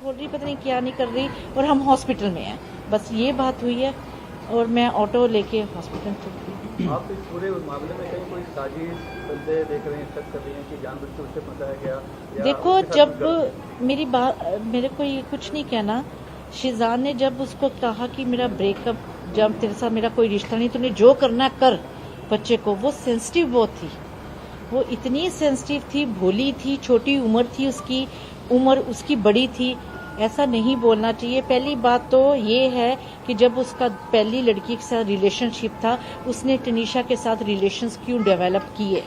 बोल रही पता नहीं क्या नहीं कर रही, और हम हॉस्पिटल में हैं, बस ये बात हुई है। और मैं ऑटो लेके हॉस्पिटल चली। आप इस पूरे मामले में कहीं कोई साजिश बंदे देख रहे हैं, शक कर रही हैं कि जानबूझ के उससे फंसाया गया? देखो, जब मेरी बात, मेरे को ये कुछ नहीं कहना, शिजान ने जब उसको कहा कि मेरा ब्रेकअप, जब तेरे साथ मेरा कोई रिश्ता नहीं, तूने जो करना कर बच्चे को, वो सेंसिटिव बहुत थी, वो इतनी सेंसिटिव थी, भोली थी, छोटी उम्र थी, उसकी उम्र उसकी बड़ी थी, ऐसा नहीं बोलना चाहिए। पहली बात तो ये है कि जब उसका पहली लड़की के साथ रिलेशनशिप था, उसने टनीशा के साथ रिलेशंस क्यों डेवलप किए?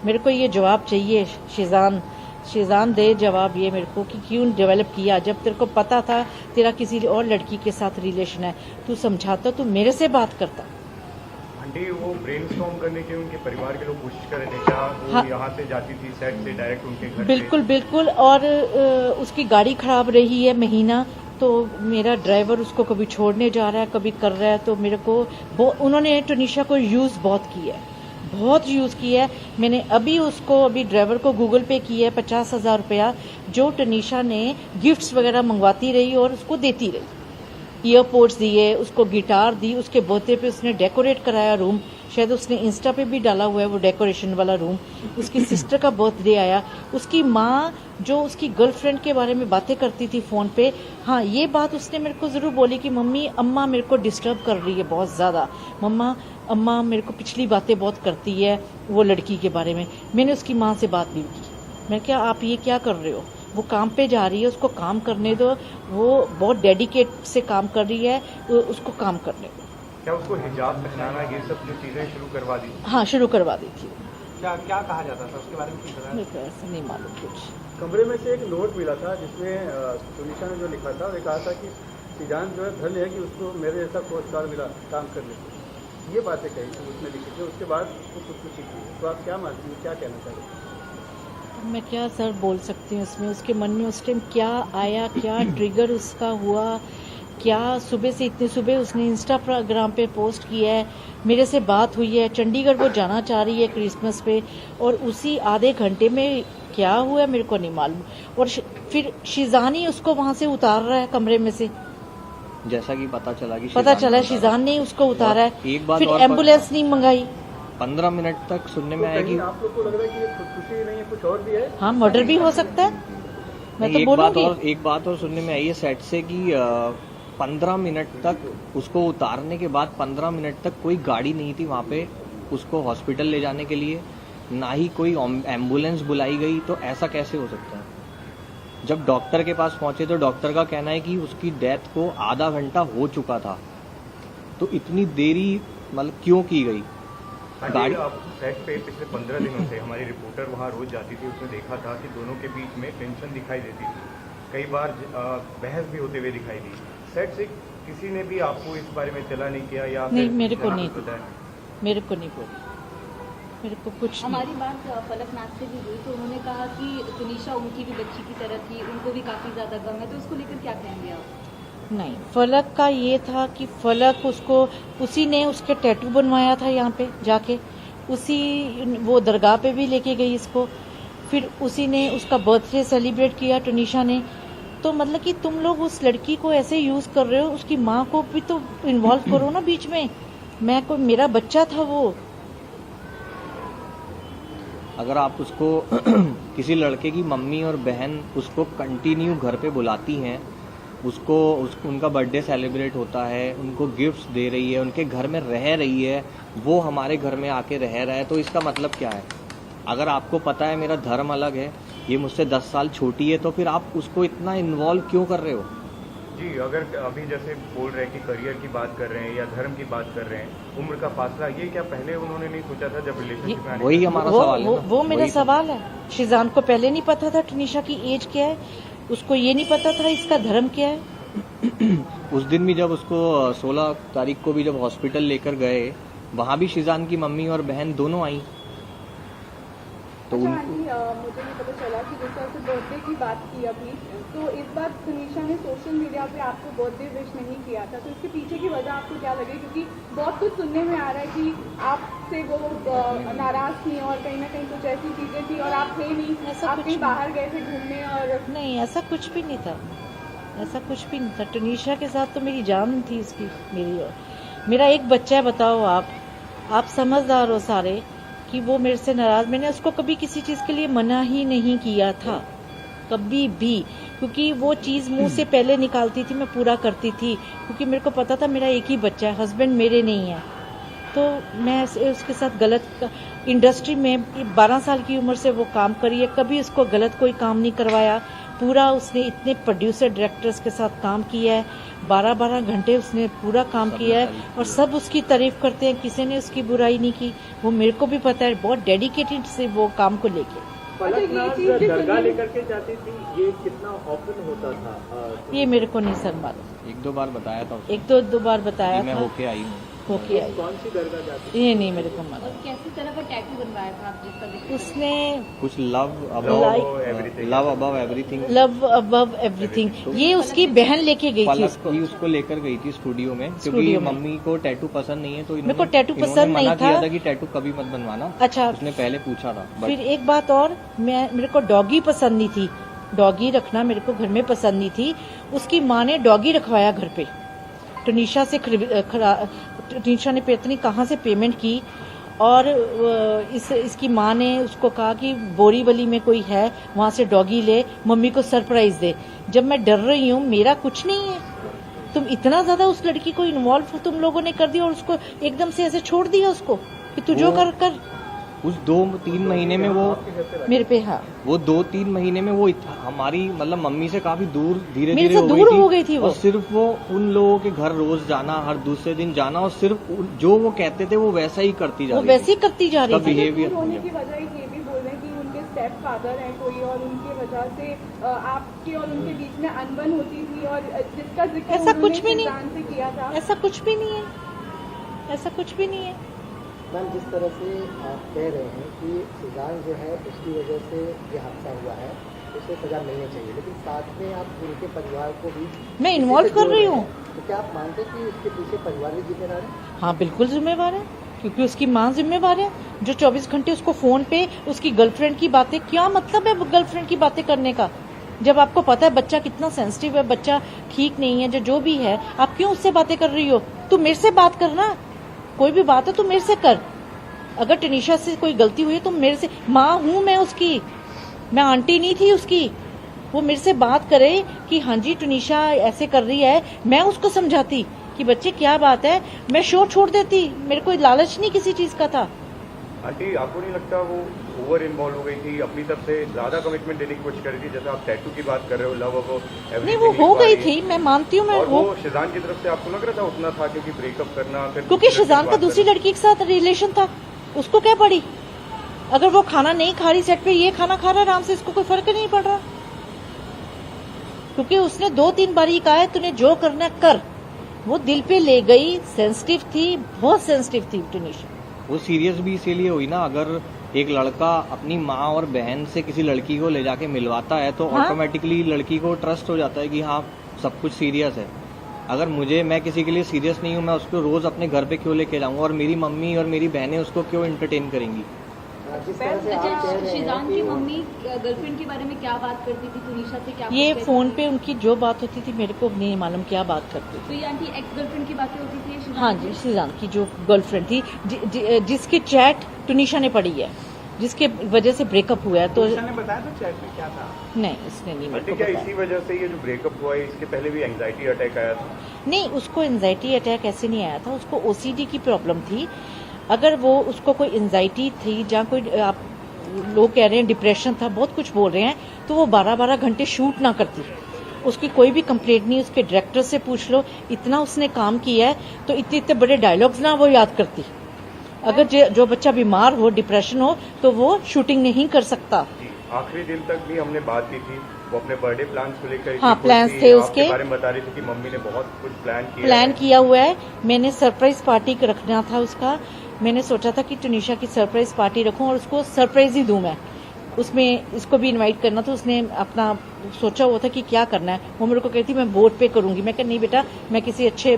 मेरे को ये जवाब चाहिए, शिजान दे जवाब ये मेरे को कि क्यों डेवलप किया, जब तेरे को पता था तेरा किसी और लड़की के साथ रिलेशन है, तू समझाता, तू मेरे से बात करता। आंटी, वो ब्रेनस्टॉर्म करने के उनके परिवार के लोग कोशिश कर रहे थे, क्या वो हाँ, यहाँ से जाती थी सेट से डायरेक्ट उनके घर? बिल्कुल बिल्कुल, और उसकी गाड़ी खराब रही है महीना, तो मेरा ड्राइवर उसको कभी छोड़ने जा रहा है, कभी कर रहा है, तो मेरे को उन्होंने टनीशा को यूज बहुत किया है, बहुत यूज किया है। मैंने अभी ड्राइवर को गूगल पे किया है 50,000 रुपया, जो टनीशा ने गिफ्ट्स वगैरह मंगवाती रही और उसको देती रही, ईयरपोड्स दिए, उसको गिटार दी, उसके बर्थडे पे उसने डेकोरेट कराया रूम, शायद उसने इंस्टा पे भी डाला हुआ है वो डेकोरेशन वाला रूम। उसकी सिस्टर का बर्थडे आया, उसकी माँ जो उसकी गर्लफ्रेंड के बारे में बातें करती थी फोन पे, हाँ ये बात उसने मेरे को जरूर बोली कि मम्मी अम्मा मेरे को डिस्टर्ब कर रही है बहुत ज्यादा, अम्मा मेरे को पिछली बातें बहुत करती है वो लड़की के बारे में। मैंने उसकी माँ से बात भी की, मैं क्या आप ये क्या कर रहे हो, वो काम पे जा रही है, उसको काम करने दो, वो बहुत डेडिकेट से काम कर रही है, उसको काम करने दो। क्या उसको हिजाब पहनाना, ये सब जो चीजें शुरू करवा दी? हाँ, शुरू करवा दी थी। क्या क्या कहा जाता था उसके बारे में कुछ बताया? मेरे को ऐसा नहीं मालूम कुछ। कमरे में से एक नोट मिला था जिसमें टनीशा ने जो लिखा था, वो कहा था कि शिजान जो है धन्य है कि उसको मेरे जैसा कोचकार मिला काम करने को, ये बातें कही थी उसने लिखी थी। उसके बाद वो खुदकुशी की, तो आप क्या मानती हैं, क्या कहना चाह रहे हैं? मैं क्या सर बोल सकती हूँ इसमें, उसके मन में उस टाइम क्या आया, क्या ट्रिगर उसका हुआ, क्या सुबह से इतनी सुबह उसने इंस्टाग्राम पे पोस्ट किया है, मेरे से बात हुई है, चंडीगढ़ वो जाना चाह रही है क्रिसमस पे, और उसी आधे घंटे में क्या हुआ मेरे को नहीं मालूम। और फिर शिजान ही उसको वहां से उतार रहा है कमरे में से, जैसा कि पता चला शिजान ने उसको उतारा है, एक बात फिर और एम्बुलेंस नहीं मंगाई। 15 मिनट तक सुनने में आया कि आप लोग को लग रहा है कि ये खुदकुशी नहीं है, कुछ और भी है? हाँ, मर्डर भी हो सकता है, मैं तो बोलूंगी। एक बात और सुनने में आई है सेट से कि 15 मिनट तक उसको उतारने के बाद 15 मिनट तक कोई गाड़ी नहीं थी वहाँ पे उसको हॉस्पिटल ले जाने के लिए, ना ही कोई एम्बुलेंस बुलाई गई। तो ऐसा कैसे हो सकता है? जब डॉक्टर के पास पहुंचे तो डॉक्टर का कहना है कि उसकी डेथ को आधा घंटा हो चुका था, तो इतनी देरी मतलब क्यों की गई? गाड़ी आप सेट पे पिछले 15 दिनों से हमारी रिपोर्टर वहाँ रोज जाती थी, उसने देखा था कि दोनों के बीच में टेंशन दिखाई देती थी, कई बार बहस भी होते हुए दिखाई दी। सेट से किसी ने भी आपको इस बारे में चला नहीं किया या नहीं, मेरे को नहीं बताया? मेरे को नहीं बोली, मेरे को कुछ हमारी बात फलकनाथ से भी हुई तो उन्होंने कहा कि तनीशा उनकी भी बच्ची की तरह थी, उनको भी काफी ज्यादा गम है, तो उसको लेकर क्या कहेंगे आप? नहीं, फलक का ये था कि फलक उसको, उसी ने उसके टैटू बनवाया था यहाँ पे जाके, वो दरगाह पे भी लेके गई इसको, फिर उसी ने उसका बर्थडे सेलिब्रेट किया टनीशा ने। तो मतलब कि तुम लोग उस लड़की को ऐसे यूज कर रहे हो, उसकी माँ को भी तो इन्वॉल्व करो ना बीच में। मेरा बच्चा था वो। अगर आप उसको किसी लड़के की मम्मी और बहन उसको कंटिन्यू घर पे बुलाती हैं, उनका बर्थडे सेलिब्रेट होता है, उनको गिफ्ट्स दे रही है, उनके घर में रह रही है, वो हमारे घर में आके रह रहा है, तो इसका मतलब क्या है? अगर आपको पता है मेरा धर्म अलग है, ये मुझसे 10 साल छोटी है, तो फिर आप उसको इतना इन्वॉल्व क्यों कर रहे हो? जी, अगर अभी जैसे बोल रहे हैं कि करियर की बात कर रहे हैं या धर्म की बात कर रहे हैं, उम्र का फासला, ये क्या पहले उन्होंने नहीं सोचा था जब रिलेशनशिप में आने? वही हमारा सवाल है। वो मेरा सवाल है। शिजान को पहले नहीं पता था टनीशा की एज क्या है, उसको ये नहीं पता था इसका धर्म क्या है। उस दिन भी जब उसको 16 तारीख को भी जब हॉस्पिटल लेकर गए, वहाँ भी शिजान की मम्मी और बहन दोनों आई। तो मुझे ये पता चला कि जैसे आपने बर्थडे की बात की अभी, तो इस बार तनीशा ने सोशल मीडिया पे आपको बर्थडे विश नहीं किया था, तो इसके पीछे की वजह आपको क्या लगी? क्योंकि बहुत कुछ सुनने में आ रहा है कि आपसे वो नाराज थी और कहीं ना कहीं कुछ ऐसी चीजें थी और आप थे नहीं, आप कहीं बाहर गए थे घूमने और... नहीं, ऐसा कुछ भी नहीं था। ऐसा कुछ भी नहीं था। टनीशा के साथ तो मेरी जान थी उसकी, मेरी और मेरा एक बच्चा है। बताओ आप समझदार हो सारे कि वो मेरे से नाराज, मैंने उसको कभी किसी चीज के लिए मना ही नहीं किया था कभी भी, क्योंकि वो चीज मुंह से पहले निकालती थी मैं पूरा करती थी, क्योंकि मेरे को पता था मेरा एक ही बच्चा है, हस्बैंड मेरे नहीं है। तो मैं उसके साथ गलत इंडस्ट्री में 12 साल की उम्र से वो काम करी है, कभी उसको गलत कोई काम नहीं करवाया। पूरा उसने इतने प्रोड्यूसर डायरेक्टर्स के साथ काम किया है, 12-12 घंटे उसने पूरा काम किया है और सब उसकी तारीफ करते हैं, किसी ने उसकी बुराई नहीं की। वो मेरे को भी पता है, बहुत डेडिकेटेड से वो काम को लेके। पलकनाज दरगाह लेकर के जाती थी, ये कितना ऑफन होता था? ये मेरे को नहीं सर मालूम। 1-2 बार बताया था उसने। 1-2 बार बताया मैं था। होके आई हूँ। होके आई। कौन सी दरगाह जाती थी? ये नहीं मेरे को और मालूम। कैसी तरह का टैटू बनवाया था आप जिसका जिक्र उसने कुछ love everything. Above everything. Love above everything, ये उसकी बहन लेके गई थी पलक उसको। भी उसको लेकर गई थी स्टूडियो में, क्योंकि स्टूडियो में। मम्मी को टैटू पसंद नहीं है, तो मेरे को टैटू इन्होंने पसंद नहीं मना किया था। था कि टैटू कभी मत बनवाना। अच्छा, उसने पहले पूछा था but फिर एक बात और, मेरे को डॉगी पसंद नहीं थी, डॉगी रखना मेरे को घर में पसंद नहीं थी। उसकी माँ ने डॉगी रखवाया घर पे, टनीशा से टनीशा ने पता नहीं कहाँ से पेमेंट की, और इसकी माँ ने उसको कहा कि बोरीवली में कोई है वहां से डॉगी ले, मम्मी को सरप्राइज दे। जब मैं डर रही हूँ, मेरा कुछ नहीं है, तुम इतना ज्यादा उस लड़की को इन्वॉल्व तुम लोगों ने कर दिया और उसको एकदम से ऐसे छोड़ दिया उसको कि तू जो कर उस 2-3 महीने में वो मेरे पे। हाँ, वो 2-3 महीने में वो हमारी मतलब मम्मी से काफी दूर धीरे मेरे धीरे से दूर हो गई थी वो। और सिर्फ वो उन लोगों के घर रोज जाना, हर दूसरे दिन जाना, और सिर्फ जो वो कहते थे वो वैसा ही करती जा वो रही थी। वैसे ही करती जा रही तब थी। बिहेवियर दूर होने की वजह ये भी बोल रहे हैं कि उनके स्टेप फादर हैं कोई, और उनकी वजह से आपके और उनके बीच में अनबन होती थी, और जिसका जिक्र ऐसा उन्होंने कुछ भी नहीं। सिद्धांत से किया था। ऐसा कुछ भी नहीं है, ऐसा कुछ भी नहीं है। मैम, जिस तरह से आप कह रहे हैं कि सिद्धांत जो है उसकी वजह से ये हादसा हुआ है, उसे सजा मिलनी चाहिए, लेकिन साथ में आप उनके परिवार को भी मैं इन्वॉल्व कर रही हूँ। तो क्या आप मानते हैं कि इसके पीछे परिवार भी जिम्मेदार है? हाँ, बिल्कुल जिम्मेवार है, क्योंकि उसकी माँ जिम्मेवार है, जो 24 घंटे उसको फोन पे उसकी गर्लफ्रेंड की बातें। क्या मतलब है गर्लफ्रेंड की बातें करने का, जब आपको पता है बच्चा कितना सेंसिटिव है, बच्चा ठीक नहीं है, जो भी है, आप क्यों उससे बातें कर रही हो? तू मेरे से बात करना, कोई भी बात है तो मेरे से कर। अगर टनीशा से कोई गलती हुई है तो मेरे से, माँ हूं मैं उसकी, मैं आंटी नहीं थी उसकी। वो मेरे से बात करे कि हाँ जी टनीशा ऐसे कर रही है, मैं उसको समझाती कि बच्चे क्या बात है, मैं शो छोड़ देती, मेरे को लालच नहीं किसी चीज का था। आंटी, आपको नहीं लगता वो ओवर इन्वॉल्व हो गई थी, अपनी तरफ से ज्यादा कमिटमेंट देने की कोशिश कर रही थी? जैसे आप टैटू की बात कर रहे हो, लव वो नहीं, वो हो गई थी, मैं मानती हूँ। मैं और वो शिजान की तरफ से आपको लग रहा था उतना था, क्योंकि ब्रेकअप करना, फिर क्योंकि शिजान का दूसरी लड़की के साथ रिलेशन था, उसको क्या पड़ी? अगर वो खाना नहीं खा रही सेट पे, ये खाना खा रहा आराम से, इसको कोई फर्क नहीं पड़ रहा, क्योंकि उसने 2-3 बार ही कहा है तूने जो करना कर। वो दिल पे ले गई, सेंसिटिव थी, बहुत सेंसिटिव थी टनीशा। वो सीरियस भी इसीलिए हुई ना, अगर एक लड़का अपनी माँ और बहन से किसी लड़की को ले जाके मिलवाता है तो हाँ? ऑटोमेटिकली लड़की को ट्रस्ट हो जाता है कि हाँ सब कुछ सीरियस है। अगर मैं किसी के लिए सीरियस नहीं हूँ, मैं उसको रोज अपने घर पे क्यों लेके जाऊंगा, और मेरी मम्मी और मेरी बहनें उसको क्यों एंटरटेन करेंगी? जिस तरह से आप कह अच्छा, रहे हैं शिजान कि की मम्मी गर्लफ्रेंड के बारे में क्या बात करती थी, टनीशा से क्या ये पूछते फोन थे? पे उनकी जो बात होती थी मेरे को नहीं मालूम क्या बात करती तो ये आंटी एक्स गर्लफ्रेंड की बातें होती थी थी। शिजान हाँ की? जी, शिजान की जो गर्लफ्रेंड थी, जिसकी चैट टनीशा ने पढ़ी है, जिसके वजह से ब्रेकअप हुआ है। तो ने बताया था चैट में क्या था? नहीं, उसने नहीं मेरे आंटी, को क्या बताया। इसी वजह से ये जो ब्रेकअप हुआ है, इसके पहले भी एंजाइटी अटैक आया था? नहीं, उसको एंजाइटी अटैक ऐसे नहीं आया था, उसको ओसीडी की प्रॉब्लम थी। अगर वो उसको कोई एंजाइटी थी, जहाँ कोई आप लोग कह रहे हैं डिप्रेशन था, बहुत कुछ बोल रहे हैं, तो वो 12-12 घंटे शूट ना करती। उसकी कोई भी कंप्लेंट नहीं, उसके डायरेक्टर से पूछ लो, इतना उसने काम किया है, तो इतने बड़े डायलॉग्स ना वो याद करती। अगर जो बच्चा बीमार हो, डिप्रेशन हो, तो वो शूटिंग नहीं कर सकता। जी, आखिरी दिन तक भी हमने बात की थी, वो अपने बर्थडे प्लान्स को लेकर हाँ, खुश प्लान्स थी, थे आपके उसके बारे में बता रही थी कि मम्मी ने बहुत कुछ प्लान किया हुआ है। मैंने सरप्राइज पार्टी रखना था उसका, मैंने सोचा था कि टनीशा की सरप्राइज पार्टी रखूं और उसको सरप्राइज ही दूं मैं, उसमें इसको भी इनवाइट करना था। उसने अपना सोचा हुआ था कि क्या करना है, वो मेरे को कहती मैं बोट पे करूंगी। मैं कहा नहीं बेटा, मैं किसी अच्छे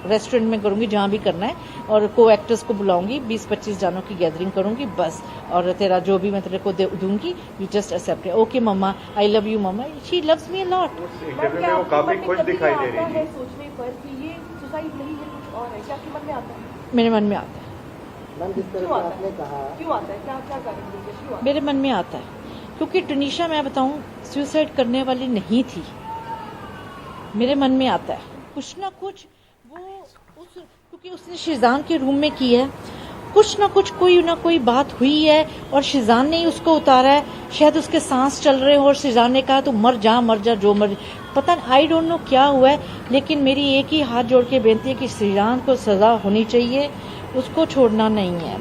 रेस्टोरेंट में करूंगी जहां भी करना है, और को एक्टर्स को बुलाऊंगी, 20-25 जानों की गैदरिंग करूंगी बस, और तेरा जो भी मैं तेरे को दूंगी, you just accept. Okay mama, I love you mama, she loves me a lot. उस इंटरव्यू में वो काफी खुश दिखाई दे रही थी। सोचने पर कि ये सुसाइड नहीं है, कुछ और है, क्या आपके मन में आता है? मेरे मन में आता है, मैम जिस तरह से आपने कहा, क्यों आता है, क्या क्या कारण है, क्यों आता मेरे मन में आता है, क्योंकि टुनीशा मैं बताऊं सुसाइड करने वाली नहीं थी। मेरे मन में आता है कुछ ना कुछ, वो क्योंकि उसने शिजान के रूम में की है, कुछ ना कुछ कोई ना कोई बात हुई है, और शिजान ने ही उसको उतारा है। शायद उसके सांस चल रहे हो और शिजान ने कहा तो मर जा जो मर, पता नहीं, आई डोंट नो क्या हुआ है, लेकिन मेरी एक ही हाथ जोड़ के बेनती है कि शिजान को सजा होनी चाहिए, उसको छोड़ना नहीं है।